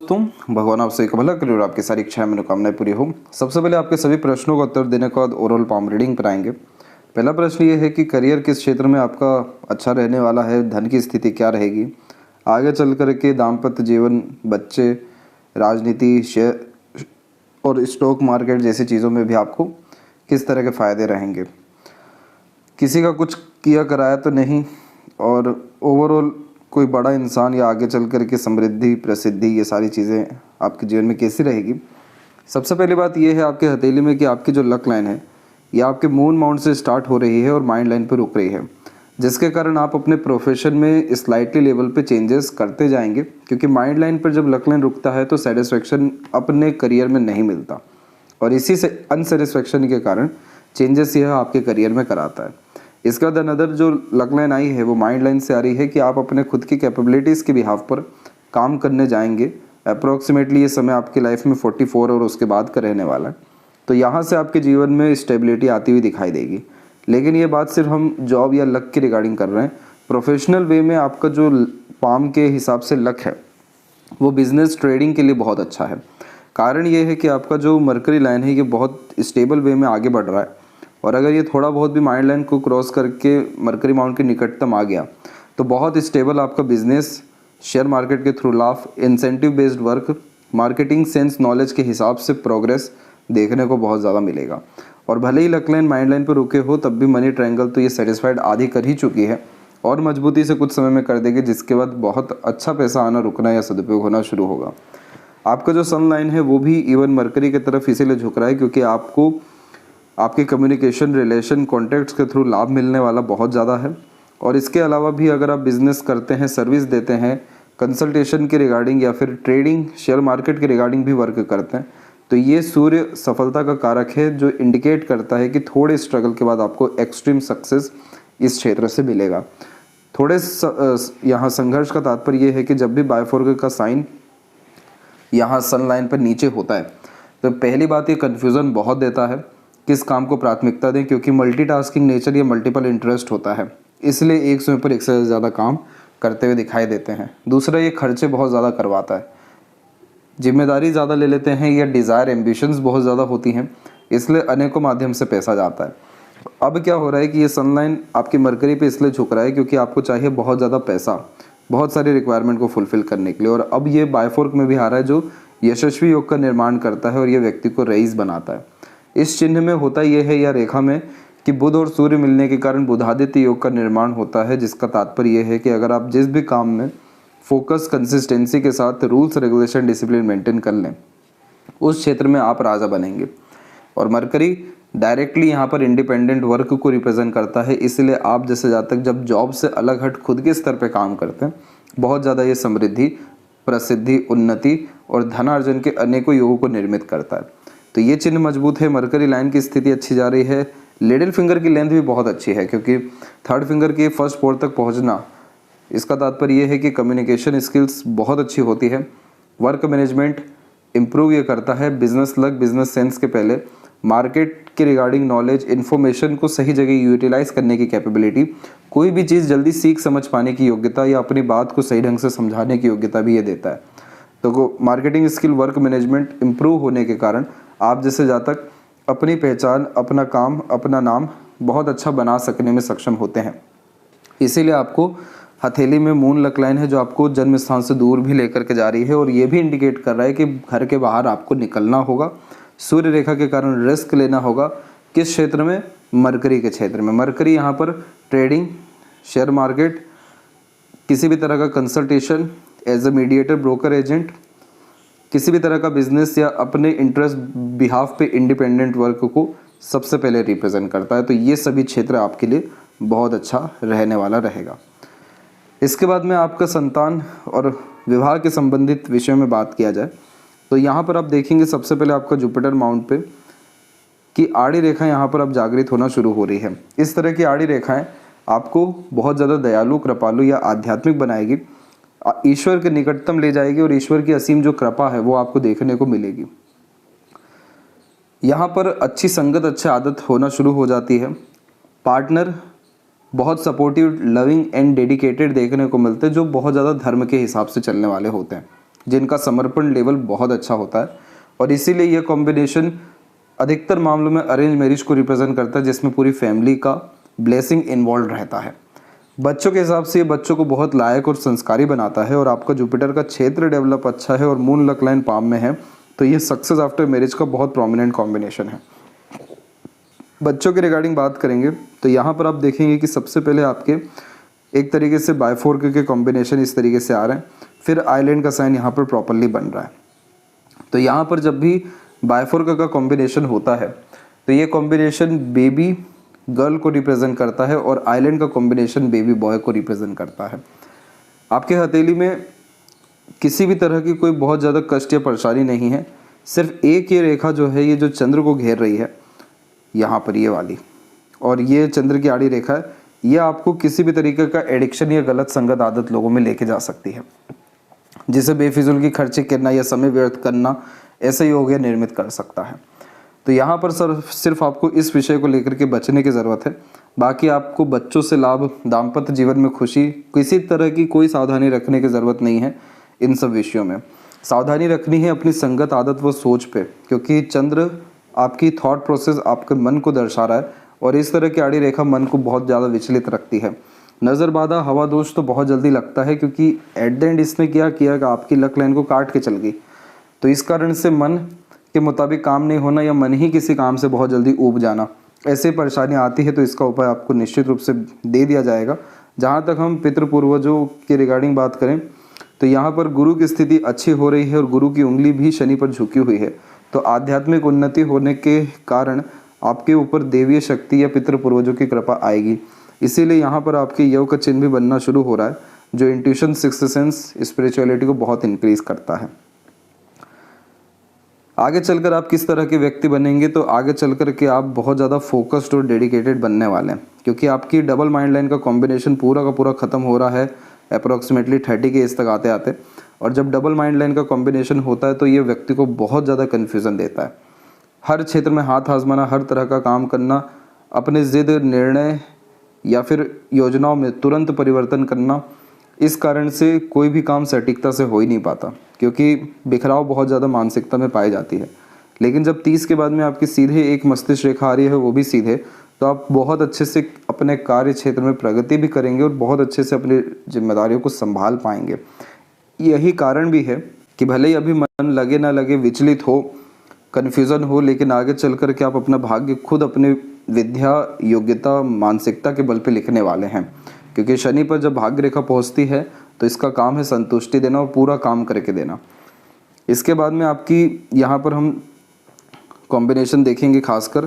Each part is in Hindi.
दोस्तों, भगवान आप सभी का भला करे और आपकी सारी इच्छाएं मनोकामनाएं पूरी हो। सबसे पहले आपके सभी प्रश्नों का उत्तर देने के बाद ओवरऑल पाम रीडिंग पर आएंगे। पहला प्रश्न ये है कि करियर किस क्षेत्र में आपका अच्छा रहने वाला है, धन की स्थिति क्या रहेगी, आगे चल कर के दाम्पत्य जीवन, बच्चे, राजनीति, शेयर और स्टॉक मार्केट जैसी चीज़ों में भी आपको किस तरह के फ़ायदे रहेंगे, किसी का कुछ किया कराया तो नहीं, और ओवरऑल कोई बड़ा इंसान या आगे चल कर के समृद्धि, प्रसिद्धि, ये सारी चीज़ें आपके जीवन में कैसी रहेगी। सबसे पहली बात यह है आपके हथेली में कि आपकी जो लक लाइन है ये आपके मून माउंट से स्टार्ट हो रही है और माइंड लाइन पर रुक रही है, जिसके कारण आप अपने प्रोफेशन में स्लाइटली लेवल पे चेंजेस करते जाएंगे, क्योंकि माइंड लाइन पर जब लक लाइन रुकता है तो सेटिस्फेक्शन अपने करियर में नहीं मिलता और इसी से अनसेटिस्फेक्शन के कारण चेंजेस यह आपके करियर में कराता है। इसके बाद अनदर जो लक लाइन आई है वो माइंड लाइन से आ रही है कि आप अपने खुद की कैपेबिलिटीज़ के बिहाफ पर काम करने जाएंगे। अप्रॉक्सीमेटली ये समय आपकी लाइफ में 44 और उसके बाद का रहने वाला है, तो यहाँ से आपके जीवन में स्टेबिलिटी आती हुई दिखाई देगी। लेकिन ये बात सिर्फ हम जॉब या लक की रिगार्डिंग कर रहे हैं। प्रोफेशनल वे में आपका जो पाम के हिसाब से लक है वो बिजनेस ट्रेडिंग के लिए बहुत अच्छा है। कारण ये है कि आपका जो मरकरी लाइन है ये बहुत स्टेबल वे में आगे बढ़ रहा है, और अगर ये थोड़ा बहुत भी माइंड लाइन को क्रॉस करके मरकरी माउंट के निकटतम आ गया तो बहुत स्टेबल आपका बिजनेस, शेयर मार्केट के थ्रू लाभ, incentive based work, marketing sense knowledge के हिसाब से प्रोग्रेस देखने को बहुत ज़्यादा मिलेगा। और भले ही लक लाइन माइंड लाइन पर रुके हो तब भी मनी ट्रायंगल तो ये सेटिस्फाइड आधी कर ही चुकी है और मजबूती से कुछ समय में कर देगी, जिसके बाद बहुत अच्छा पैसा आना रुकना या सदुपयोग होना शुरू होगा। आपका जो सन लाइन है वो भी इवन मरकरी की तरफ इसीलिए झुक रहा है क्योंकि आपको आपके कम्युनिकेशन, रिलेशन, कॉन्टैक्ट्स के थ्रू लाभ मिलने वाला बहुत ज़्यादा है। और इसके अलावा भी अगर आप बिजनेस करते हैं, सर्विस देते हैं, कंसल्टेशन के रिगार्डिंग या फिर ट्रेडिंग, शेयर मार्केट के रिगार्डिंग भी वर्क करते हैं, तो ये सूर्य सफलता का कारक है जो इंडिकेट करता है कि थोड़े स्ट्रगल के बाद आपको एक्सट्रीम सक्सेस इस क्षेत्र से मिलेगा। थोड़े यहाँ संघर्ष का तात्पर्य ये है कि जब भी बायफोर्क का साइन यहाँ सन लाइन पर नीचे होता है तो पहली बात ये कन्फ्यूज़न बहुत देता है किस काम को प्राथमिकता दें, क्योंकि मल्टीटास्किंग नेचर या मल्टीपल इंटरेस्ट होता है, इसलिए एक समय पर एक से ज़्यादा काम करते हुए दिखाई देते हैं। दूसरा, ये खर्चे बहुत ज़्यादा करवाता है, जिम्मेदारी ज़्यादा ले लेते हैं या डिज़ायर, एम्बिशंस बहुत ज़्यादा होती हैं, इसलिए अनेकों माध्यम से पैसा जाता है। अब क्या हो रहा है कि ये सनलाइन आपकी मरकरी पे इसलिए झुक रहा है क्योंकि आपको चाहिए बहुत ज़्यादा पैसा, बहुत सारी रिक्वायरमेंट को फुलफिल करने के लिए, और अब ये बायफोर्क में भी आ रहा है जो यशस्वी योग का निर्माण करता है और ये व्यक्ति को रईस बनाता है। इस चिन्ह में होता यह है या रेखा में कि बुध और सूर्य मिलने के कारण बुधादित्य योग का निर्माण होता है, जिसका तात्पर्य यह है कि अगर आप जिस भी काम में फोकस, कंसिस्टेंसी के साथ रूल्स, रेगुलेशन, डिसिप्लिन मेंटेन कर लें उस क्षेत्र में आप राजा बनेंगे। और मरकरी डायरेक्टली यहाँ पर इंडिपेंडेंट वर्क को रिप्रेजेंट करता है, इसलिए आप जैसे जातक जब जॉब से अलग हट खुद के स्तर पर काम करते हैं बहुत ज़्यादा ये समृद्धि, प्रसिद्धि, उन्नति और धनार्जन के अनेकों योगों को निर्मित करता है। तो ये चिन्ह मजबूत है, मरकरी लाइन की स्थिति अच्छी जा रही है। लिटिल फिंगर की लेंथ भी बहुत अच्छी है क्योंकि थर्ड फिंगर की फर्स्ट पोर तक पहुंचना, इसका तात्पर्य ये है कि कम्युनिकेशन स्किल्स बहुत अच्छी होती है, वर्क मैनेजमेंट इम्प्रूव ये करता है, बिजनेस लक, बिजनेस सेंस के पहले मार्केट के रिगार्डिंग नॉलेज, इन्फॉर्मेशन को सही जगह यूटिलाइज करने की कैपेबिलिटी, कोई भी चीज़ जल्दी सीख समझ पाने की योग्यता या अपनी बात को सही ढंग से समझाने की योग्यता भी ये देता है। तो marketing skill, work management improve होने के कारण आप जैसे जातक अपनी पहचान, अपना काम, अपना नाम बहुत अच्छा बना सकने में सक्षम होते हैं। इसीलिए आपको हथेली में मून लक लाइन है जो आपको जन्म स्थान से दूर भी लेकर के जा रही है, और ये भी इंडिकेट कर रहा है कि घर के बाहर आपको निकलना होगा, सूर्य रेखा के कारण रिस्क लेना होगा। किस क्षेत्र में? मरकरी के क्षेत्र में। मरकरी यहाँ पर ट्रेडिंग, शेयर मार्केट, किसी भी तरह का consultation, as a mediator, broker agent, किसी भी तरह का बिजनेस या अपने इंटरेस्ट बिहाफ पे इंडिपेंडेंट वर्क को सबसे पहले रिप्रेजेंट करता है। तो ये सभी क्षेत्र आपके लिए बहुत अच्छा रहने वाला रहेगा। इसके बाद में आपका संतान और विवाह के संबंधित विषयों में बात किया जाए तो यहाँ पर आप देखेंगे सबसे पहले आपका जुपिटर माउंट पे कि आड़ी रेखा यहाँ पर अब जागृत होना शुरू हो रही है। इस तरह की आड़ी रेखाएं आपको बहुत ज़्यादा दयालु, कृपालु या आध्यात्मिक बनाएगी, ईश्वर के निकटतम ले जाएगी और ईश्वर की असीम जो कृपा है वो आपको देखने को मिलेगी। यहाँ पर अच्छी संगत, अच्छी आदत होना शुरू हो जाती है। पार्टनर बहुत सपोर्टिव, लविंग एंड डेडिकेटेड देखने को मिलते हैं जो बहुत ज़्यादा धर्म के हिसाब से चलने वाले होते हैं। जिनका समर्पण लेवल बहुत अच्छा होता है, और इसीलिए यह कॉम्बिनेशन अधिकतर मामलों में अरेंज मैरिज को रिप्रेजेंट करता है, जिसमें पूरी फैमिली का ब्लेसिंग इन्वॉल्व रहता है। बच्चों के हिसाब से ये बच्चों को बहुत लायक और संस्कारी बनाता है, और आपका जुपिटर का क्षेत्र डेवलप अच्छा है और मून लक लाइन पाम में है, तो ये सक्सेस आफ्टर मैरिज का बहुत प्रोमिनेंट कॉम्बिनेशन है। बच्चों के रिगार्डिंग बात करेंगे तो यहाँ पर आप देखेंगे कि सबसे पहले आपके एक तरीके से बायफोर्क के कॉम्बिनेशन इस तरीके से आ रहे हैं, फिर आइलैंड का साइन यहाँ पर प्रॉपरली बन रहा है। तो यहाँ पर जब भी बायफोर्क का कॉम्बिनेशन होता है तो ये कॉम्बिनेशन बेबी गर्ल को रिप्रेजेंट करता है, और आइलैंड का कॉम्बिनेशन बेबी बॉय को रिप्रेजेंट करता है। आपके हथेली में किसी भी तरह की कोई बहुत ज़्यादा कष्ट या परेशानी नहीं है, सिर्फ एक ये रेखा जो है, ये जो चंद्र को घेर रही है यहाँ पर, ये वाली, और ये चंद्र की आड़ी रेखा है, ये आपको किसी भी तरीके का एडिक्शन या गलत संगत आदत लोगों में लेके जा सकती है, जिसे बेफिजूल की खर्चे करना या समय व्यर्थ करना ऐसे योग निर्मित कर सकता है। तो यहाँ पर सिर्फ आपको इस विषय को लेकर के बचने की ज़रूरत है। बाकी आपको बच्चों से लाभ, दाम्पत्य जीवन में खुशी, किसी तरह की कोई सावधानी रखने की ज़रूरत नहीं है। इन सब विषयों में सावधानी रखनी है अपनी संगत, आदत व सोच पे, क्योंकि चंद्र आपकी थॉट प्रोसेस, आपके मन को दर्शा रहा है, और इस तरह की आड़ी रेखा मन को बहुत ज़्यादा विचलित रखती है। नज़र बाधा, हवा दोष तो बहुत जल्दी लगता है, क्योंकि एट द एंड इसने क्या किया कि आपकी लक लाइन को काट के चल गई। तो इस कारण से मन के मुताबिक काम नहीं होना, या मन ही किसी काम से बहुत जल्दी ऊब जाना, ऐसे परेशानी आती है, तो इसका उपाय आपको निश्चित रूप से दे दिया जाएगा। जहाँ तक हम पितृपूर्वजों के रिगार्डिंग बात करें तो यहाँ पर गुरु की स्थिति अच्छी हो रही है, और गुरु की उंगली भी शनि पर झुकी हुई है, तो आध्यात्मिक उन्नति होने के कारण आपके ऊपर देवीय शक्ति या पितृपूर्वजों की कृपा आएगी। इसीलिए यहाँ पर आपके योग का चिन्ह भी बनना शुरू हो रहा है, जो इंट्यूशन, सिक्स्थ सेंस, स्पिरिचुअलिटी को बहुत इंक्रीज करता है। आगे चलकर आप किस तरह के व्यक्ति बनेंगे, तो आगे चलकर के आप बहुत ज़्यादा फोकस्ड और डेडिकेटेड बनने वाले हैं, क्योंकि आपकी डबल माइंड लाइन का कॉम्बिनेशन पूरा का पूरा ख़त्म हो रहा है अप्रॉक्सीमेटली 30 के एज तक आते आते। और जब डबल माइंड लाइन का कॉम्बिनेशन होता है तो ये व्यक्ति को बहुत ज़्यादा कन्फ्यूज़न देता है। हर क्षेत्र में हाथ आजमाना, हर तरह का काम करना, अपने ज़िद, निर्णय या फिर योजनाओं में तुरंत परिवर्तन करना, इस कारण से कोई भी काम सटीकता से हो ही नहीं पाता, क्योंकि बिखराव बहुत ज़्यादा मानसिकता में पाई जाती है। लेकिन जब 30 के बाद में आपकी सीधे एक मस्तिष्क रेखा आ रही है, वो भी सीधे, तो आप बहुत अच्छे से अपने कार्य क्षेत्र में प्रगति भी करेंगे और बहुत अच्छे से अपनी जिम्मेदारियों को संभाल पाएंगे। यही कारण भी है कि भले ही अभी मन लगे ना लगे, विचलित हो, कन्फ्यूज़न हो, लेकिन आगे चल कर के आप अपना भाग्य खुद अपने विद्या, योग्यता, मानसिकता के बल पे लिखने वाले हैं। क्योंकि शनि पर जब भाग्य रेखा पहुंचती है तो इसका काम है संतुष्टि देना और पूरा काम करके देना। इसके बाद में आपकी यहाँ पर हम कॉम्बिनेशन देखेंगे खासकर,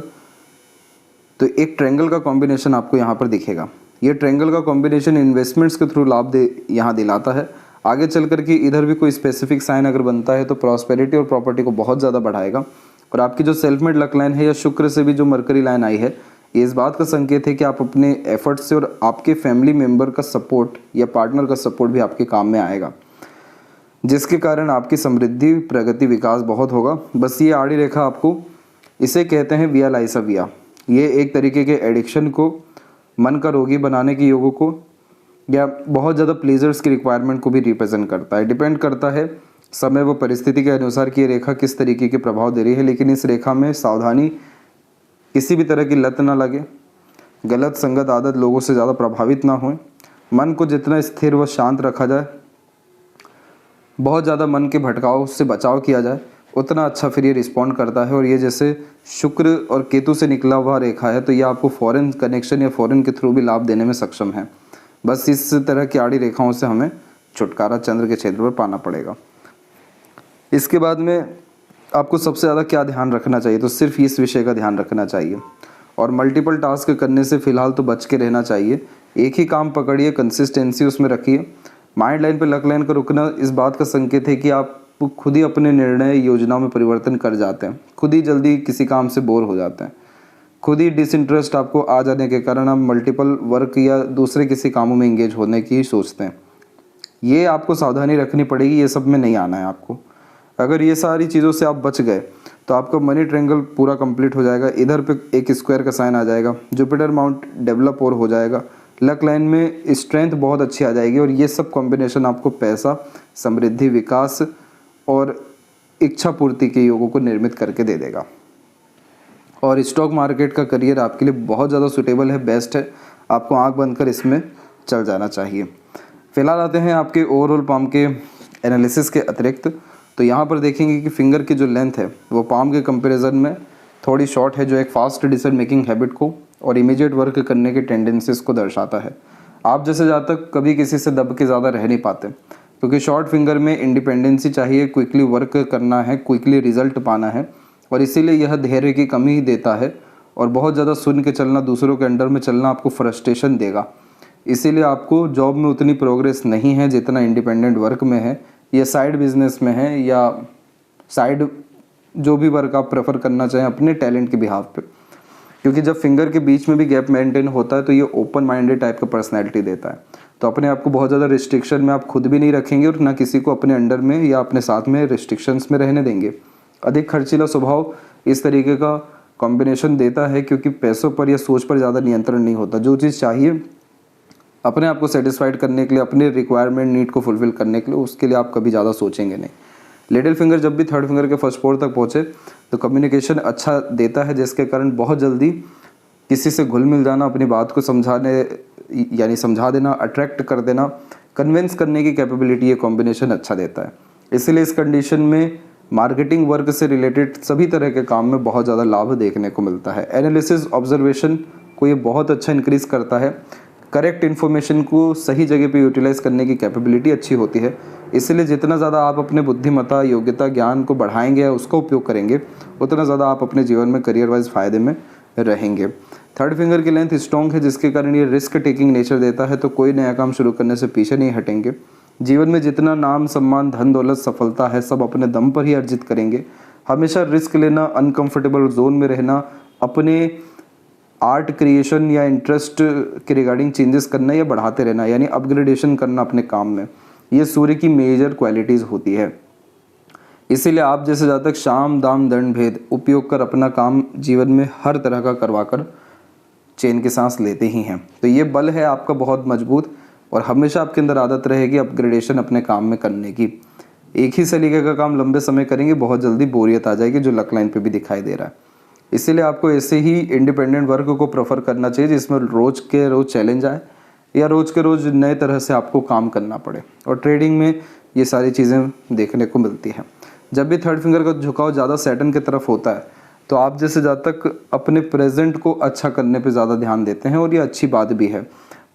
तो एक ट्रायंगल का कॉम्बिनेशन आपको यहाँ पर दिखेगा। ये ट्रायंगल का कॉम्बिनेशन इन्वेस्टमेंट्स के थ्रू लाभ यहाँ दिलाता है। आगे चल कर के इधर भी कोई स्पेसिफिक साइन अगर बनता है तो प्रॉस्पेरिटी और प्रॉपर्टी को बहुत ज़्यादा बढ़ाएगा। और आपकी जो सेल्फ मेड लक लाइन है या शुक्र से भी जो मरकरी लाइन आई है, ये इस बात का संकेत है कि आप अपने एफर्ट्स से और आपके फैमिली मेम्बर का सपोर्ट या पार्टनर का सपोर्ट भी आपके काम में आएगा, जिसके कारण आपकी समृद्धि, प्रगति, विकास बहुत होगा। बस ये आड़ी रेखा आपको, इसे कहते हैं विया लाइसा विया। ये एक तरीके के एडिक्शन को, मन का रोगी बनाने के योगों को, या बहुत ज़्यादा प्लेजर्स की रिक्वायरमेंट को भी रिप्रेजेंट करता है। डिपेंड करता है समय व परिस्थिति के अनुसार कि ये रेखा किस तरीके के प्रभाव दे रही है। लेकिन इस रेखा में सावधानी, किसी भी तरह की लत ना लगे, गलत संगत आदत लोगों से ज़्यादा प्रभावित ना हो, मन को जितना स्थिर व शांत रखा जाए, बहुत ज़्यादा मन के भटकाव से बचाव किया जाए, उतना अच्छा फिर ये रिस्पॉन्ड करता है। और ये जैसे शुक्र और केतु से निकला हुआ रेखा है, तो ये आपको फॉरेन कनेक्शन या फॉरेन के थ्रू भी लाभ देने में सक्षम है। बस इस तरह की आड़ी रेखाओं से हमें छुटकारा चंद्र के क्षेत्र पर पाना पड़ेगा। इसके बाद में आपको सबसे ज़्यादा क्या ध्यान रखना चाहिए, तो सिर्फ इस विषय का ध्यान रखना चाहिए। और मल्टीपल टास्क करने से फिलहाल तो बच के रहना चाहिए। एक ही काम पकड़िए, कंसिस्टेंसी उसमें रखिए। माइंड लाइन पे लक लाइन का रुकना इस बात का संकेत है कि आप खुद ही अपने निर्णय, योजनाओं में परिवर्तन कर जाते हैं, खुद ही जल्दी किसी काम से बोर हो जाते हैं, खुद ही डिसइंटरेस्ट आपको आ जाने के कारण आप मल्टीपल वर्क या दूसरे किसी कामों में इंगेज होने की ही सोचते हैं। ये आपको सावधानी रखनी पड़ेगी, ये सब में नहीं आना है आपको। अगर ये सारी चीज़ों से आप बच गए तो आपका मनी ट्रायंगल पूरा कंप्लीट हो जाएगा। इधर पे एक स्क्वायर का साइन आ जाएगा, जुपिटर माउंट डेवलप और हो जाएगा, लक लाइन में स्ट्रेंथ बहुत अच्छी आ जाएगी। और ये सब कॉम्बिनेशन आपको पैसा, समृद्धि, विकास और इच्छा पूर्ति के योगों को निर्मित करके दे देगा। और स्टॉक मार्केट का करियर आपके लिए बहुत ज़्यादा सूटेबल है, बेस्ट है, आपको आंख बंद कर इसमें चल जाना चाहिए। फिलहाल आते हैं आपके ओवरऑल पाम के एनालिसिस के अतिरिक्त, तो यहाँ पर देखेंगे कि फिंगर की जो लेंथ है वो पाम के कंपैरिजन में थोड़ी शॉर्ट है, जो एक फास्ट डिसीजन मेकिंग हैबिट को और इमीडिएट वर्क करने के टेंडेंसीज को दर्शाता है। आप जैसे जातक कभी किसी से दब के ज़्यादा रह नहीं पाते, क्योंकि शॉर्ट फिंगर में इंडिपेंडेंसी चाहिए, क्विकली वर्क करना है, क्विकली रिजल्ट पाना है, और इसीलिए यह धैर्य की कमी ही देता है। और बहुत ज़्यादा सुन के चलना, दूसरों के अंडर में चलना आपको फ्रस्ट्रेशन देगा। इसीलिए आपको जॉब में उतनी प्रोग्रेस नहीं है जितना इंडिपेंडेंट वर्क में है, या साइड बिजनेस में है, या साइड जो भी वर्क आप प्रेफर करना चाहें अपने टैलेंट के बिहाफ पे। क्योंकि जब फिंगर के बीच में भी गैप मेंटेन होता है तो ये ओपन माइंडेड टाइप का पर्सनैलिटी देता है। तो अपने आप को बहुत ज़्यादा रिस्ट्रिक्शन में आप खुद भी नहीं रखेंगे और ना किसी को अपने अंडर में या अपने साथ में रिस्ट्रिक्शंस में रहने देंगे। अधिक खर्चीला स्वभाव इस तरीके का कॉम्बिनेशन देता है, क्योंकि पैसों पर या सोच पर ज़्यादा नियंत्रण नहीं होता। जो चीज़ चाहिए अपने आप को सेटिस्फाइड करने के लिए, अपने रिक्वायरमेंट नीड को फुलफिल करने के लिए, उसके लिए आप कभी ज़्यादा सोचेंगे नहीं। लिटिल फिंगर जब भी थर्ड फिंगर के फर्स्ट फोर तक पहुँचे तो कम्युनिकेशन अच्छा देता है, जिसके कारण बहुत जल्दी किसी से घुल मिल जाना, अपनी बात को समझा देना, अट्रैक्ट कर देना, कन्विंस करने की कैपेबिलिटी ये कॉम्बिनेशन अच्छा देता है। इसलिए इस कंडीशन में मार्केटिंग वर्क से रिलेटेड सभी तरह के काम में बहुत ज़्यादा लाभ देखने को मिलता है। एनालिसिस ऑब्जर्वेशन को ये बहुत अच्छा इंक्रीज करता है। करेक्ट इन्फॉर्मेशन को सही जगह पे यूटिलाइज करने की कैपेबिलिटी अच्छी होती है। इसलिए जितना ज़्यादा आप अपने बुद्धिमत्ता, योग्यता, ज्ञान को बढ़ाएंगे या उसका उपयोग करेंगे, उतना ज़्यादा आप अपने जीवन में करियर वाइज फ़ायदे में रहेंगे। थर्ड फिंगर की लेंथ स्ट्रॉन्ग है, जिसके कारण ये रिस्क टेकिंग नेचर देता है, तो कोई नया काम शुरू करने से पीछे नहीं हटेंगे। जीवन में जितना नाम, सम्मान, धन, दौलत, सफलता है, सब अपने दम पर ही अर्जित करेंगे। हमेशा रिस्क लेना, अनकंफर्टेबल जोन में रहना, अपने आर्ट क्रिएशन या इंटरेस्ट के रिगार्डिंग चेंजेस करना या बढ़ाते रहना, यानी अपग्रेडेशन करना अपने काम में, ये सूर्य की मेजर क्वालिटीज़ होती है। इसीलिए आप जैसे जातक शाम, दाम, दंड, भेद उपयोग कर अपना काम जीवन में हर तरह का करवाकर चैन की सांस लेते ही हैं। तो ये बल है आपका बहुत मजबूत, और हमेशा आपके अंदर आदत रहेगी अपग्रेडेशन अपने काम में करने की। एक ही सलीके का काम लंबे समय करेंगे, बहुत जल्दी बोरियत आ जाएगी, जो लक लाइन पे भी दिखाई दे रहा है। इसीलिए आपको ऐसे ही इंडिपेंडेंट वर्क को प्रेफर करना चाहिए, जिसमें रोज़ के रोज़ चैलेंज आए या रोज़ के रोज़ नए तरह से आपको काम करना पड़े। और ट्रेडिंग में ये सारी चीज़ें देखने को मिलती हैं। जब भी थर्ड फिंगर का झुकाव ज़्यादा सैटर्न की तरफ होता है, तो आप जैसे जातक अपने प्रेजेंट को अच्छा करने पे ज़्यादा ध्यान देते हैं, और ये अच्छी बात भी है।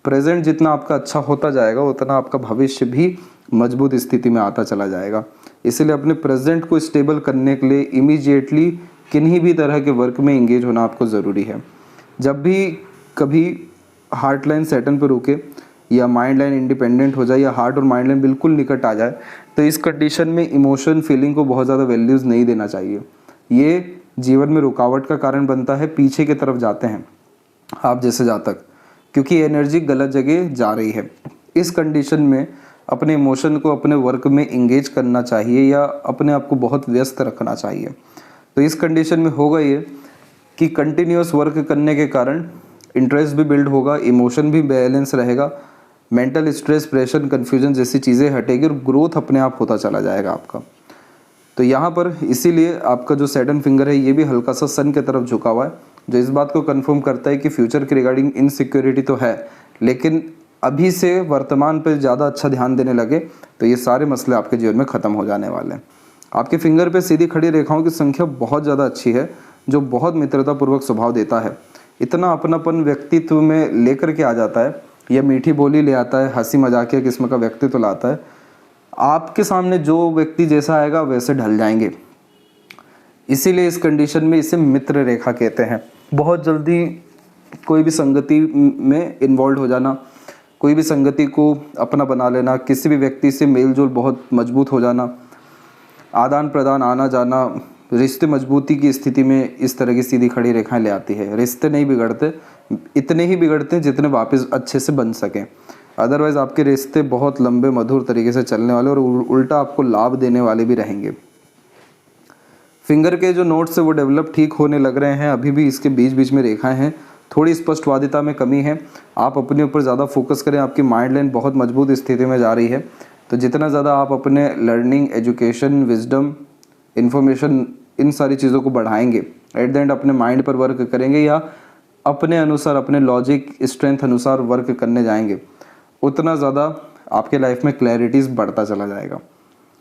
प्रेजेंट जितना आपका अच्छा होता जाएगा, उतना आपका भविष्य भी मजबूत स्थिति में आता चला जाएगा। इसलिए अपने प्रेजेंट को स्टेबल करने के लिए इमीडिएटली किन्हीं भी तरह के वर्क में इंगेज होना आपको ज़रूरी है। जब भी कभी हार्ट लाइन सैटर्न पर रुके या माइंड लाइन इंडिपेंडेंट हो जाए या हार्ट और माइंड लाइन बिल्कुल निकट आ जाए, तो इस कंडीशन में इमोशन, फीलिंग को बहुत ज़्यादा वैल्यूज़ नहीं देना चाहिए। ये जीवन में रुकावट का कारण बनता है, पीछे की तरफ जाते हैं आप जैसे जातक, क्योंकि एनर्जी गलत जगह जा रही है। इस कंडीशन में अपने इमोशन को अपने वर्क में इंगेज करना चाहिए या अपने आप को बहुत व्यस्त रखना चाहिए। तो इस कंडीशन में होगा ये कि कंटिन्यूस वर्क करने के कारण इंटरेस्ट भी बिल्ड होगा, इमोशन भी बैलेंस रहेगा, मेंटल स्ट्रेस, प्रेशर, कन्फ्यूजन जैसी चीज़ें हटेगी और ग्रोथ अपने आप होता चला जाएगा आपका। तो यहाँ पर इसीलिए आपका जो सैटर्न फिंगर है ये भी हल्का सा सन की तरफ झुका हुआ है, जो इस बात को कंफर्म करता है कि फ्यूचर के रिगार्डिंग इनसिक्योरिटी तो है, लेकिन अभी से वर्तमान पर ज़्यादा अच्छा ध्यान देने लगे तो ये सारे मसले आपके जीवन में ख़त्म हो जाने वाले हैं। आपके फिंगर पे सीधी खड़ी रेखाओं की संख्या बहुत ज़्यादा अच्छी है, जो बहुत मित्रतापूर्वक स्वभाव देता है। इतना अपनापन व्यक्तित्व में लेकर के आ जाता है, यह मीठी बोली ले आता है, हंसी मजाकिया किस्म का व्यक्तित्व लाता है। आपके सामने जो व्यक्ति जैसा आएगा वैसे ढल जाएंगे। इसीलिए इस कंडीशन में इसे मित्र रेखा कहते हैं। बहुत जल्दी कोई भी संगति में इन्वॉल्व हो जाना, कोई भी संगति को अपना बना लेना, किसी भी व्यक्ति से मेल जोल बहुत मजबूत हो जाना, आदान प्रदान, आना जाना, रिश्ते मजबूती की स्थिति में इस तरह की सीधी खड़ी रेखाएं ले आती है। रिश्ते नहीं बिगड़ते, इतने ही बिगड़ते हैं जितने वापस अच्छे से बन सकें। अदरवाइज आपके रिश्ते बहुत लंबे मधुर तरीके से चलने वाले और उल्टा आपको लाभ देने वाले भी रहेंगे। फिंगर के जो नोट्स है वो डेवलप ठीक होने लग रहे हैं, अभी भी इसके बीच बीच में रेखाएं हैं, थोड़ी स्पष्टवादिता में कमी है। आप अपने ऊपर ज़्यादा फोकस करें, आपकी माइंड लाइन बहुत मजबूत स्थिति में जा रही है। तो जितना ज़्यादा आप अपने लर्निंग, एजुकेशन, विजडम, इन्फॉर्मेशन, इन सारी चीज़ों को बढ़ाएंगे, एट द एंड अपने माइंड पर वर्क करेंगे या अपने अनुसार, अपने लॉजिक स्ट्रेंथ अनुसार वर्क करने जाएंगे, उतना ज़्यादा आपके लाइफ में क्लैरिटीज़ बढ़ता चला जाएगा।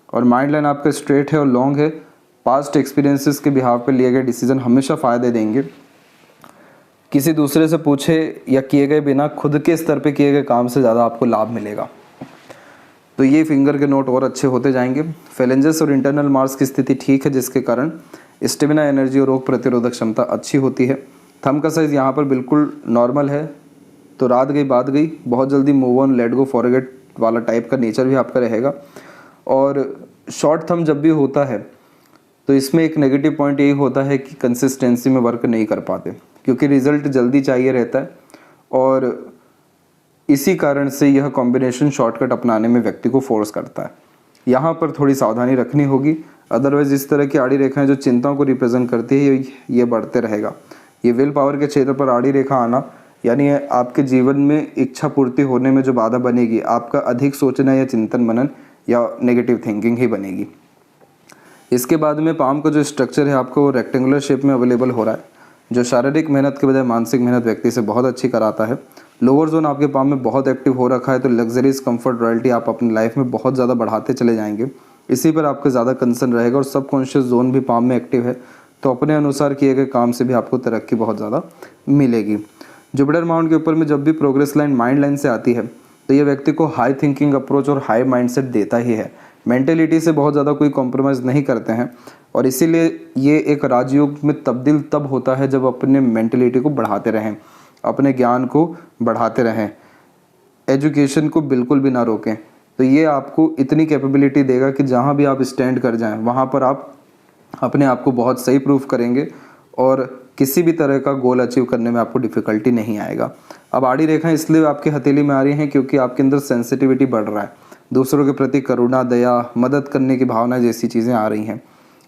और माइंड लाइन आपका स्ट्रेट है और लॉन्ग है। पास्ट एक्सपीरियंसेस के बिहाव पे लिए गए डिसीजन हमेशा फ़ायदे देंगे। किसी दूसरे से पूछे या किए गए बिना खुद के स्तर पे किए गए काम से ज़्यादा आपको लाभ मिलेगा। तो ये फिंगर के नोट और अच्छे होते जाएंगे। फेलेंजेस और इंटरनल मार्क्स की स्थिति ठीक है, जिसके कारण स्टेमिना, एनर्जी और रोग प्रतिरोधक क्षमता अच्छी होती है। थंब का साइज़ यहाँ पर बिल्कुल नॉर्मल है। तो रात गई बात गई, बहुत जल्दी move on, let go, forget वाला टाइप का नेचर भी आपका रहेगा। और शॉर्ट थंब जब भी होता है तो इसमें एक नेगेटिव पॉइंट यही होता है कि कंसिस्टेंसी में वर्क नहीं कर पाते, क्योंकि रिजल्ट जल्दी चाहिए रहता है और इसी कारण से यह कॉम्बिनेशन शॉर्टकट अपनाने में व्यक्ति को फोर्स करता है। यहाँ पर थोड़ी सावधानी रखनी होगी, अदरवाइज इस तरह की आड़ी रेखाएं जो चिंताओं को रिप्रेजेंट करती है ये बढ़ते रहेगा। ये विल पावर के क्षेत्र पर आड़ी रेखा आना यानी आपके जीवन में इच्छा पूर्ति होने में जो बाधा बनेगी, आपका अधिक सोचना या चिंतन मनन या नेगेटिव थिंकिंग ही बनेगी। इसके बाद में पाम का जो स्ट्रक्चर है आपको वो रेक्टेंगुलर शेप में अवेलेबल हो रहा है, जो शारीरिक मेहनत के बजाय मानसिक मेहनत व्यक्ति से बहुत अच्छी कराता है। लोअर जोन आपके पाम में बहुत एक्टिव हो रखा है, तो लग्जरीज, कंफर्ट, रॉयल्टी आप अपनी लाइफ में बहुत ज़्यादा बढ़ाते चले जाएंगे। इसी पर आपका ज़्यादा कंसर्न रहेगा। और सबकॉन्शियस जोन भी पाम में एक्टिव है, तो अपने अनुसार किए गए काम से भी आपको तरक्की बहुत ज़्यादा मिलेगी। जुपिटर माउंट के ऊपर में जब भी प्रोग्रेस लाइन माइंड लाइन से आती है तो ये व्यक्ति को हाई थिंकिंग अप्रोच और हाई माइंडसेट देता ही है। मेंटेलिटी से बहुत ज़्यादा कोई कॉम्प्रोमाइज़ नहीं करते हैं और इसीलिए ये एक राजयोग में तब्दील तब होता है जब अपने मेंटेलिटी को बढ़ाते रहें, अपने ज्ञान को बढ़ाते रहें, एजुकेशन को बिल्कुल भी ना रोकें। तो ये आपको इतनी कैपेबिलिटी देगा कि जहाँ भी आप स्टैंड कर जाएं वहाँ पर आप अपने आप को बहुत सही प्रूफ करेंगे और किसी भी तरह का गोल अचीव करने में आपको डिफ़िकल्टी नहीं आएगा। अब आड़ी रेखाएं इसलिए आपकी हथेली में आ रही हैं क्योंकि आपके अंदर सेंसिटिविटी बढ़ रहा है, दूसरों के प्रति करुणा, दया, मदद करने की भावना जैसी चीज़ें आ रही हैं।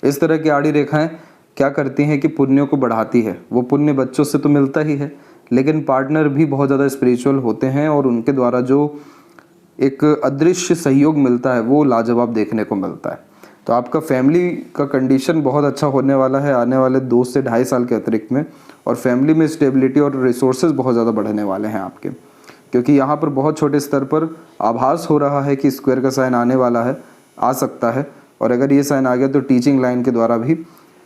इस तरह की आड़ी रेखाएं क्या करती हैं कि पुण्यों को बढ़ाती है। वो पुण्य बच्चों से तो मिलता ही है, लेकिन पार्टनर भी बहुत ज़्यादा स्पिरिचुअल होते हैं और उनके द्वारा जो एक अदृश्य सहयोग मिलता है वो लाजवाब देखने को मिलता है। तो आपका फैमिली का कंडीशन बहुत अच्छा होने वाला है आने वाले 2 से 2.5 साल के अतिरिक्त में, और फैमिली में स्टेबिलिटी और रिसोर्सेज बहुत ज़्यादा बढ़ने वाले हैं आपके, क्योंकि यहाँ पर बहुत छोटे स्तर पर आभास हो रहा है कि स्क्वायर का साइन आने वाला है, आ सकता है। और अगर ये साइन आ गया तो टीचिंग लाइन के द्वारा भी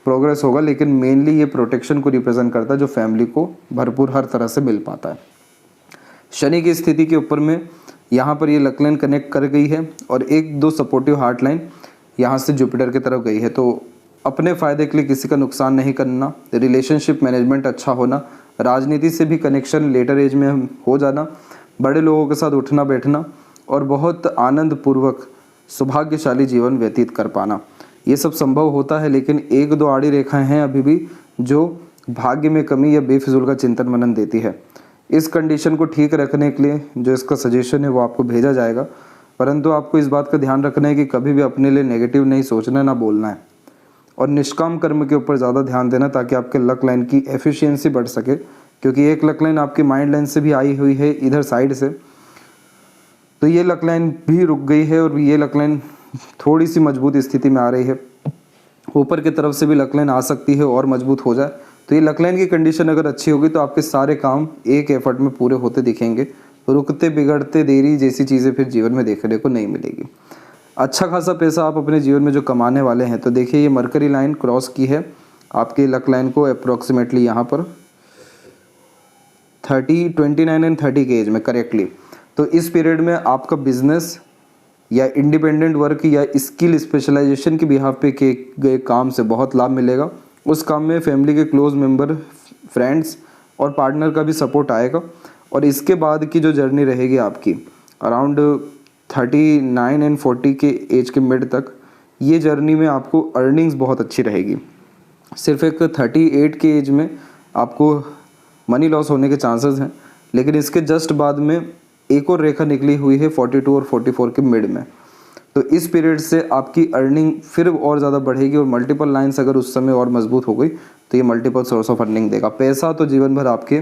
प्रोग्रेस होगा, लेकिन मेनली ये प्रोटेक्शन को रिप्रेजेंट करता है जो फैमिली को भरपूर हर तरह से मिल पाता है। शनि की स्थिति के ऊपर में यहाँ पर ये लक लाइन कनेक्ट कर गई है और 1-2 सपोर्टिव हार्ट लाइन यहाँ से जुपिटर की तरफ गई है। तो अपने फ़ायदे के लिए किसी का नुकसान नहीं करना, रिलेशनशिप मैनेजमेंट अच्छा होना, राजनीति से भी कनेक्शन लेटर एज में हो जाना, बड़े लोगों के साथ उठना बैठना और बहुत आनंद पूर्वक सौभाग्यशाली जीवन व्यतीत कर पाना, ये सब संभव होता है। लेकिन 1-2 आड़ी रेखाएं हैं अभी भी जो भाग्य में कमी या बेफिजूल का चिंतन मनन देती है। इस कंडीशन को ठीक रखने के लिए जो इसका सजेशन है वो आपको भेजा जाएगा, परंतु आपको इस बात का ध्यान रखना है कि कभी भी अपने लिए नेगेटिव नहीं सोचना, ना बोलना है और निष्काम कर्म के ऊपर ज़्यादा ध्यान देना ताकि आपके लक लाइन की एफिशिएंसी बढ़ सके, क्योंकि एक लक लाइन आपकी माइंड लाइन से भी आई हुई है इधर साइड से, तो ये लक लाइन भी रुक गई है और ये लक लाइन थोड़ी सी मजबूत स्थिति में आ रही है। ऊपर की तरफ से भी लक लाइन आ सकती है और मजबूत हो जाए। तो ये लक लाइन की कंडीशन अगर अच्छी होगी तो आपके सारे काम एक एफर्ट में पूरे होते दिखेंगे, रुकते बिगड़ते देरी जैसी चीज़ें फिर जीवन में देखने को नहीं मिलेगी। अच्छा खासा पैसा आप अपने जीवन में जो कमाने वाले हैं, तो देखिए ये मरकरी लाइन क्रॉस की है आपके लक लाइन को अप्रोक्सीमेटली यहाँ पर 29 एंड 30 के एज में करेक्टली। तो इस पीरियड में आपका बिजनेस या इंडिपेंडेंट वर्क या स्किल स्पेशलाइजेशन के बिहाफ पे किए गए काम से बहुत लाभ मिलेगा। उस काम में फैमिली के क्लोज मेंबर, फ्रेंड्स और पार्टनर का भी सपोर्ट आएगा। और इसके बाद की जो जर्नी रहेगी आपकी अराउंड 39 एंड 40 के एज के मिड तक, ये जर्नी में आपको अर्निंग्स बहुत अच्छी रहेगी। सिर्फ एक 38 के एज में आपको मनी लॉस होने के चांसेस हैं, लेकिन इसके जस्ट बाद में एक और रेखा निकली हुई है 42 और 44 के मिड में। तो इस पीरियड से आपकी अर्निंग फिर और ज़्यादा बढ़ेगी और मल्टीपल लाइन्स अगर उस समय और मजबूत हो गई तो ये मल्टीपल सोर्स ऑफ अर्निंग देगा। पैसा तो जीवन भर आपके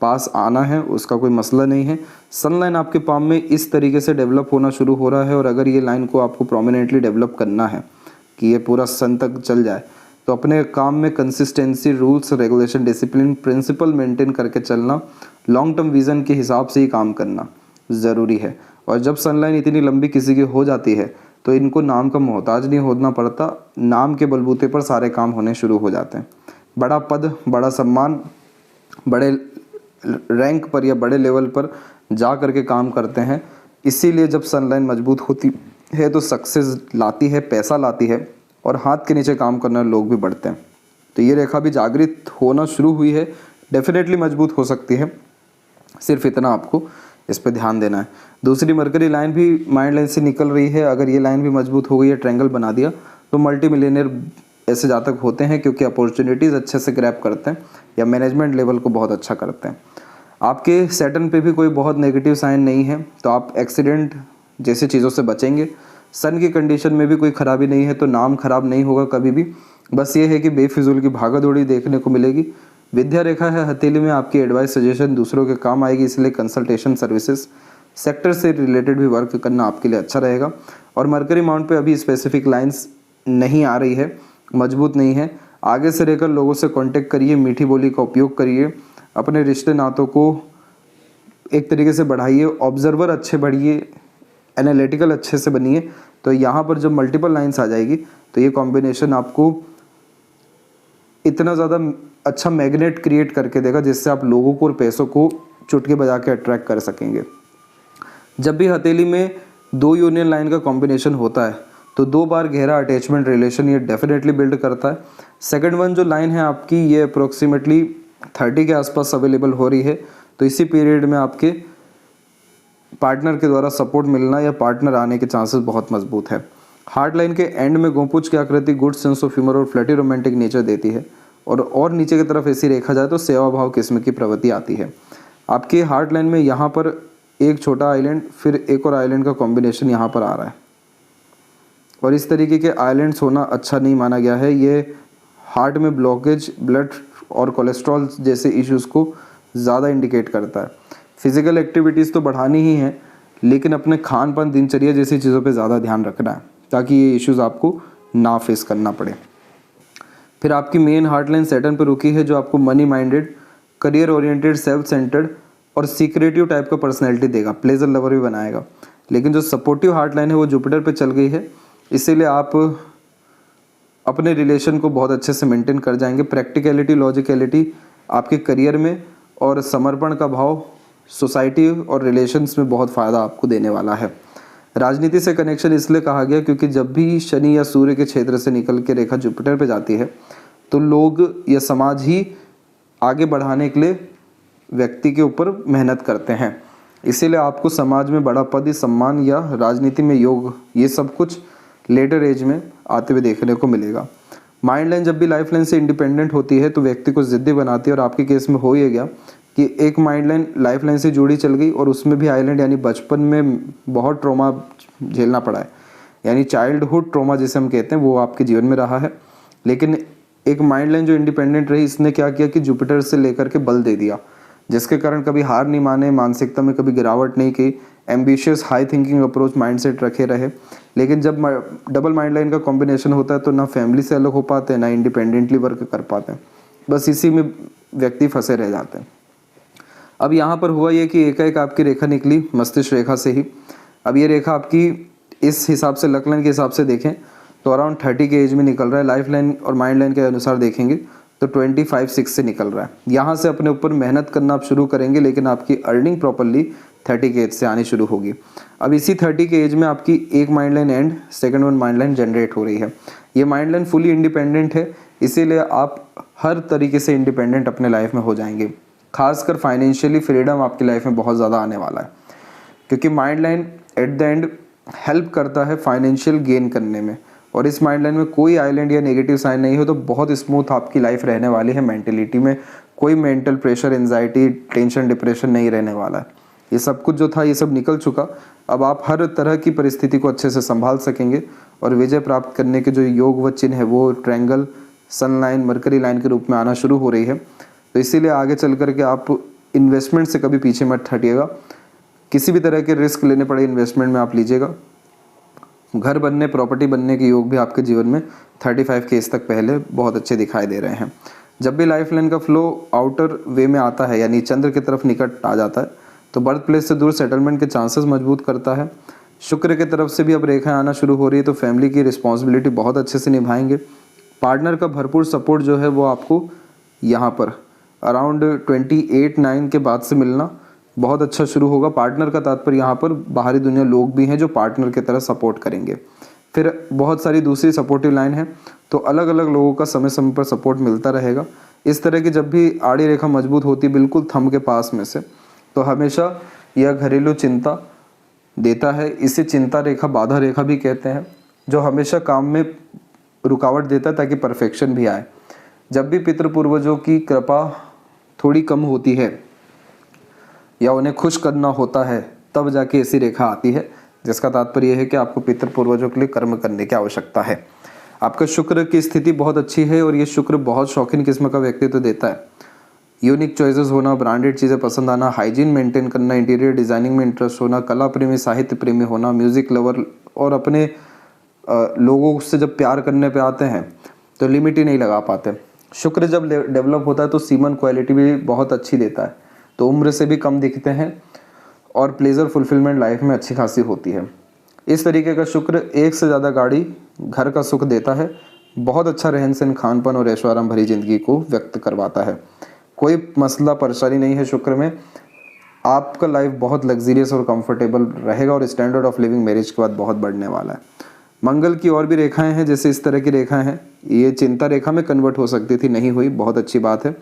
पास आना है, उसका कोई मसला नहीं है। सन लाइन आपके पाम में इस तरीके से डेवलप होना शुरू हो रहा है, और अगर ये लाइन को आपको प्रोमिनेंटली डेवलप करना है कि ये पूरा सन तक चल जाए, तो अपने काम में consistency, rules, regulation, discipline, principle maintain करके चलना, लॉन्ग टर्म विज़न के हिसाब से ही काम करना ज़रूरी है। और जब सनलाइन इतनी लंबी किसी की हो जाती है तो इनको नाम का मोहताज नहीं होना पड़ता, नाम के बलबूते पर सारे काम होने शुरू हो जाते हैं। बड़ा पद, बड़ा सम्मान, बड़े रैंक पर या बड़े लेवल पर जा करके काम करते हैं। इसीलिए जब सनलाइन मजबूत होती है तो सक्सेस लाती है, पैसा लाती है, और हाथ के नीचे काम करने वाले लोग भी बढ़ते हैं। तो ये रेखा भी जागृत होना शुरू हुई है, डेफिनेटली मजबूत हो सकती है, सिर्फ इतना आपको इस पे ध्यान देना है। दूसरी मरकरी लाइन भी माइंड लाइन से निकल रही है, अगर ये लाइन भी मजबूत हो गई है, ट्रायंगल बना दिया, तो मल्टी मिलियनियर ऐसे जातक होते हैं, क्योंकि अपॉर्चुनिटीज़ अच्छे से ग्रैब करते हैं या मैनेजमेंट लेवल को बहुत अच्छा करते हैं। आपके सैटर्न पे भी कोई बहुत नेगेटिव साइन नहीं है, तो आप एक्सीडेंट जैसी चीज़ों से बचेंगे। सन की कंडीशन में भी कोई खराबी नहीं है, तो नाम खराब नहीं होगा कभी भी। बस ये है कि बेफिजूल की भागा दौड़ी देखने को मिलेगी। विद्या रेखा है हथेली में, आपकी एडवाइस, सजेशन दूसरों के काम आएगी, इसलिए कंसल्टेशन सर्विसेज सेक्टर से रिलेटेड भी वर्क करना आपके लिए अच्छा रहेगा। और मरकरी माउंट पे अभी स्पेसिफिक लाइंस नहीं आ रही है, मजबूत नहीं है। आगे से रहकर लोगों से कांटेक्ट करिए, मीठी बोली का उपयोग करिए, अपने रिश्ते नातों को एक तरीके से बढ़ाइए, ऑब्जर्वर अच्छे बढ़िए, एनालिटिकल अच्छे से बनिए। तो यहाँ पर जब मल्टीपल लाइंस आ जाएगी तो ये कॉम्बिनेशन आपको इतना ज़्यादा अच्छा मैग्नेट क्रिएट करके देगा, जिससे आप लोगों को और पैसों को चुटकी बजा के अट्रैक्ट कर सकेंगे। जब भी हथेली में दो यूनियन लाइन का कॉम्बिनेशन होता है तो 2 बार गहरा अटैचमेंट रिलेशन ये डेफिनेटली बिल्ड करता है। सेकंड वन जो लाइन है आपकी, ये अप्रोक्सीमेटली 30 के आसपास अवेलेबल हो रही है, तो इसी पीरियड में आपके पार्टनर के द्वारा सपोर्ट मिलना या पार्टनर आने के चांसेस बहुत मजबूत है। हार्ट लाइन के एंड में गोपूछ की आकृति गुड सेंस ऑफ ह्यूमर और फ्लर्टी रोमांटिक नेचर देती है, और नीचे की तरफ ऐसी रेखा जाए तो सेवा भाव किस्म की प्रवृत्ति आती है। आपके हार्ट लाइन में यहाँ पर एक छोटा आइलैंड, फिर एक और आइलैंड का कॉम्बिनेशन यहाँ पर आ रहा है, और इस तरीके के आइलैंड्स होना अच्छा नहीं माना गया है। ये हार्ट में ब्लॉकेज, ब्लड और कोलेस्ट्रॉल जैसे इश्यूज़ को ज़्यादा इंडिकेट करता है। फिजिकल एक्टिविटीज़ तो बढ़ानी ही है, लेकिन अपने खान पान, दिनचर्या जैसी चीज़ों पे ज़्यादा ध्यान रखना है, ताकि ये इश्यूज़ आपको ना फेस करना पड़े। फिर आपकी मेन हार्ट लाइन सैटर्न पर रुकी है, जो आपको money minded, career oriented, self centred और सीक्रेटिव टाइप का पर्सनैलिटी देगा, प्लेजर लवर भी बनाएगा। लेकिन जो सपोर्टिव हार्ट लाइन है वो जुपिटर पे चल गई है, इसीलिए आप अपने रिलेशन को बहुत अच्छे से मेंटेन कर जाएंगे। प्रैक्टिकलिटी, लॉजिकलिटी आपके करियर में, और समर्पण का भाव सोसाइटी और रिलेशंस में बहुत फ़ायदा आपको देने वाला है। राजनीति से कनेक्शन इसलिए कहा गया क्योंकि जब भी शनि या सूर्य के क्षेत्र से निकल के रेखा जुपिटर पे जाती है तो लोग या समाज ही आगे बढ़ाने के लिए व्यक्ति के ऊपर मेहनत करते हैं। इसीलिए आपको समाज में बड़ा पद, सम्मान या राजनीति में योग, ये सब कुछ लेटर एज में आते हुए देखने को मिलेगा। माइंड लाइन जब भी लाइफ लाइन से इंडिपेंडेंट होती है तो व्यक्ति को ज़िद्दी बनाती है, और आपके केस में हो ये गया कि एक माइंड लाइन लाइफ लाइन से जुड़ी चल गई, और उसमें भी आइलैंड यानी बचपन में बहुत ट्रॉमा झेलना पड़ा है, यानी चाइल्डहुड ट्रॉमा जिसे हम कहते हैं वो आपके जीवन में रहा है। लेकिन एक माइंड लाइन जो इंडिपेंडेंट रही, इसने क्या किया कि जुपिटर से लेकर के बल दे दिया, जिसके कारण कभी हार नहीं माने, मानसिकता में कभी गिरावट नहीं की, ambitious high thinking approach mindset रखे रहे। लेकिन जब डबल माइंड लाइन का कॉम्बिनेशन होता है तो ना फैमिली से अलग हो पाते हैं, ना इंडिपेंडेंटली वर्क कर पाते हैं, बस इसी में व्यक्ति फंसे रह जाते हैं। अब यहाँ पर हुआ ये कि एक आपकी रेखा निकली मस्तिष्क रेखा से ही। अब ये रेखा आपकी इस हिसाब से लक लाइन के हिसाब से देखें तो अराउंड 30 के एज में निकल रहा है। लाइफ लाइन और माइंड लाइन के अनुसार देखेंगे तो 25-6 से निकल रहा है। यहाँ से अपने ऊपर मेहनत करना आप शुरू करेंगे, लेकिन आपकी अर्निंग प्रॉपरली 30 के एज से आनी शुरू होगी। अब इसी 30 के एज में आपकी एक mind line and second one mind line generate हो रही है। ये माइंड लाइन फुली इंडिपेंडेंट है, इसीलिए आप हर तरीके से इंडिपेंडेंट अपने लाइफ में हो जाएंगे। खासकर फाइनेंशियली फ्रीडम आपकी लाइफ में बहुत ज़्यादा आने वाला है, क्योंकि mind line at the end help करता है फाइनेंशियल गेन करने में। और इस माइंड लाइन में कोई आइलैंड या नेगेटिव साइन नहीं हो तो बहुत स्मूथ आपकी लाइफ रहने वाली है। मेंटलिटी में कोई mental pressure, anxiety, tension, depression नहीं रहने वाला है। ये सब कुछ जो था ये सब निकल चुका। अब आप हर तरह की परिस्थिति को अच्छे से संभाल सकेंगे, और विजय प्राप्त करने के जो योग व चिन्ह है वो ट्रायंगल, सन लाइन, मरकरी लाइन के रूप में आना शुरू हो रही है। तो इसीलिए आगे चल करके आप इन्वेस्टमेंट से कभी पीछे मत हटिएगा। किसी भी तरह के रिस्क लेने पड़े इन्वेस्टमेंट में आप लीजिएगा। घर बनने, प्रॉपर्टी बनने के योग भी आपके जीवन में 35 के एज तक पहले बहुत अच्छे दिखाई दे रहे हैं। जब भी लाइफ लाइन का फ्लो आउटर वे में आता है, यानी चंद्र की तरफ निकट आ जाता है, तो बर्थ प्लेस से दूर सेटलमेंट के चांसेस मजबूत करता है। शुक्र की तरफ से भी अब रेखाएं आना शुरू हो रही है, तो फैमिली की रिस्पॉन्सिबिलिटी बहुत अच्छे से निभाएंगे। पार्टनर का भरपूर सपोर्ट जो है वो आपको यहाँ पर अराउंड 28-9 के बाद से मिलना बहुत अच्छा शुरू होगा। पार्टनर का तात्पर्य यहाँ पर बाहरी दुनिया लोग भी हैं जो पार्टनर की तरह सपोर्ट करेंगे। फिर बहुत सारी दूसरी सपोर्टिव लाइन है, तो अलग अलग लोगों का समय समय पर सपोर्ट मिलता रहेगा। इस तरह की जब भी आड़ी रेखा मजबूत होती बिल्कुल थंब के पास में से, तो हमेशा यह घरेलू चिंता देता है। इसे चिंता रेखा, बाधा रेखा भी कहते हैं, जो हमेशा काम में रुकावट देता है ताकि परफेक्शन भी आए। जब भी पितृ पूर्वजों की कृपा थोड़ी कम होती है या उन्हें खुश करना होता है, तब जाके ऐसी रेखा आती है, जिसका तात्पर्य है कि आपको पितृ पूर्वजों के लिए कर्म करने की आवश्यकता है। आपका शुक्र की स्थिति बहुत अच्छी है और ये शुक्र बहुत शौकीन किस्म का व्यक्तित्व देता है। यूनिक चॉइसेस होना, ब्रांडेड चीज़ें पसंद आना, हाइजीन मेंटेन करना, इंटीरियर डिज़ाइनिंग में इंटरेस्ट होना, कला प्रेमी, साहित्य प्रेमी होना, म्यूज़िक लवर, और अपने लोगों से जब प्यार करने पे आते हैं तो लिमिट ही नहीं लगा पाते। शुक्र जब डेवलप होता है तो सीमन क्वालिटी भी बहुत अच्छी देता है, तो उम्र से भी कम दिखते हैं और प्लेजर फुलफिलमेंट लाइफ में अच्छी खासी होती है। इस तरीके का शुक्र एक से ज़्यादा गाड़ी, घर का सुख देता है। बहुत अच्छा रहन सहन, खान पान और ऐशो आराम भरी जिंदगी को व्यक्त करवाता है। कोई मसला परेशानी नहीं है शुक्र में। आपका लाइफ बहुत लग्जरियस और कंफर्टेबल रहेगा और स्टैंडर्ड ऑफ लिविंग मैरिज के बाद बहुत बढ़ने वाला है। मंगल की और भी रेखाएं हैं, जैसे इस तरह की रेखाएं हैं, ये चिंता रेखा में कन्वर्ट हो सकती थी, नहीं हुई, बहुत अच्छी बात है।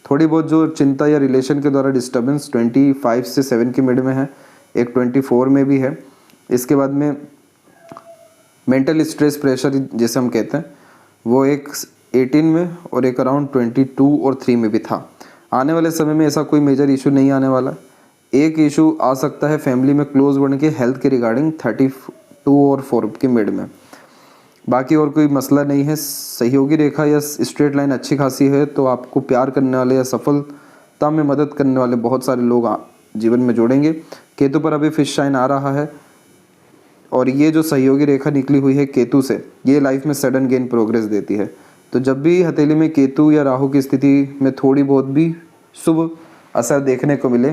थोड़ी बहुत जो चिंता या रिलेशन के द्वारा डिस्टर्बेंस 25 से 7 की मिड में है, एक 24 में भी है। इसके बाद में मेंटल स्ट्रेस, प्रेशर जिसे हम कहते हैं, वो एक 18 में और एक अराउंड 22 और 3 में भी था। आने वाले समय में ऐसा कोई मेजर इशू नहीं आने वाला। एक इशू आ सकता है फैमिली में क्लोज वन के हेल्थ के रिगार्डिंग 32 और 4 की मिड में, बाकी और कोई मसला नहीं है। सहयोगी रेखा या स्ट्रेट लाइन अच्छी खासी है, तो आपको प्यार करने वाले या सफलता में मदद करने वाले बहुत सारे लोग जीवन में जोड़ेंगे। केतु पर अभी फिश शाइन आ रहा है और ये जो सहयोगी रेखा निकली हुई है केतु से, ये लाइफ में सडन गेन प्रोग्रेस देती है। तो जब भी हथेली में केतु या राहु की स्थिति में थोड़ी बहुत भी शुभ असर देखने को मिले,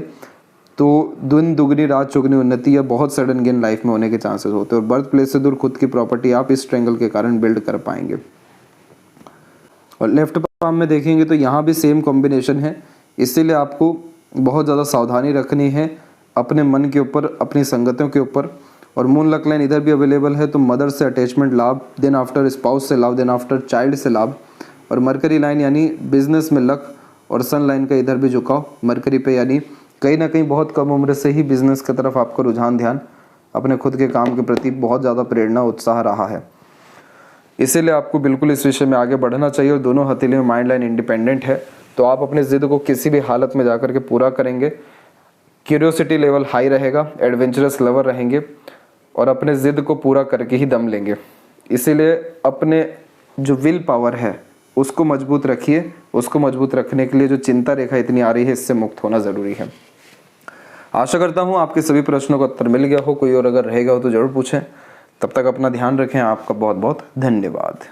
तो दिन दुगनी रात चौगनी उन्नति या बहुत सडन गेन लाइफ में होने के चांसेस होते हैं। और बर्थ प्लेस से दूर खुद की प्रॉपर्टी आप इस ट्रायंगल के कारण बिल्ड कर पाएंगे। और लेफ्ट पाम में देखेंगे तो यहाँ भी सेम कॉम्बिनेशन है, इसीलिए आपको बहुत ज़्यादा सावधानी रखनी है अपने मन के ऊपर, अपनी संगतियों के ऊपर। और मून लक लाइन इधर भी अवेलेबल है, तो मदर से अटैचमेंट लाभ, देन आफ्टर स्पाउस से लाभ, देन आफ्टर चाइल्ड से लाभ। और मरकरी लाइन यानी बिजनेस में लक, और सन लाइन का इधर भी झुकाव मरकरी पे, यानी कहीं ना कहीं बहुत कम उम्र से ही बिजनेस की तरफ आपका रुझान, ध्यान अपने खुद के काम के प्रति बहुत ज़्यादा प्रेरणा, उत्साह रहा है। इसीलिए आपको बिल्कुल इस विषय में आगे बढ़ना चाहिए। और दोनों हथेली में माइंड लाइन इंडिपेंडेंट है, तो आप अपनी जिद को किसी भी हालत में जाकर के पूरा करेंगे। क्यूरियोसिटी लेवल हाई रहेगा, एडवेंचरस लवर रहेंगे और अपने जिद को पूरा करके ही दम लेंगे। इसीलिए अपने जो विल पावर है उसको मजबूत रखिए। उसको मजबूत रखने के लिए जो चिंता रेखा इतनी आ रही है, इससे मुक्त होना ज़रूरी है। आशा करता हूँ आपके सभी प्रश्नों का उत्तर मिल गया हो। कोई और अगर रहेगा हो तो ज़रूर पूछें। तब तक अपना ध्यान रखें। आपका बहुत बहुत धन्यवाद।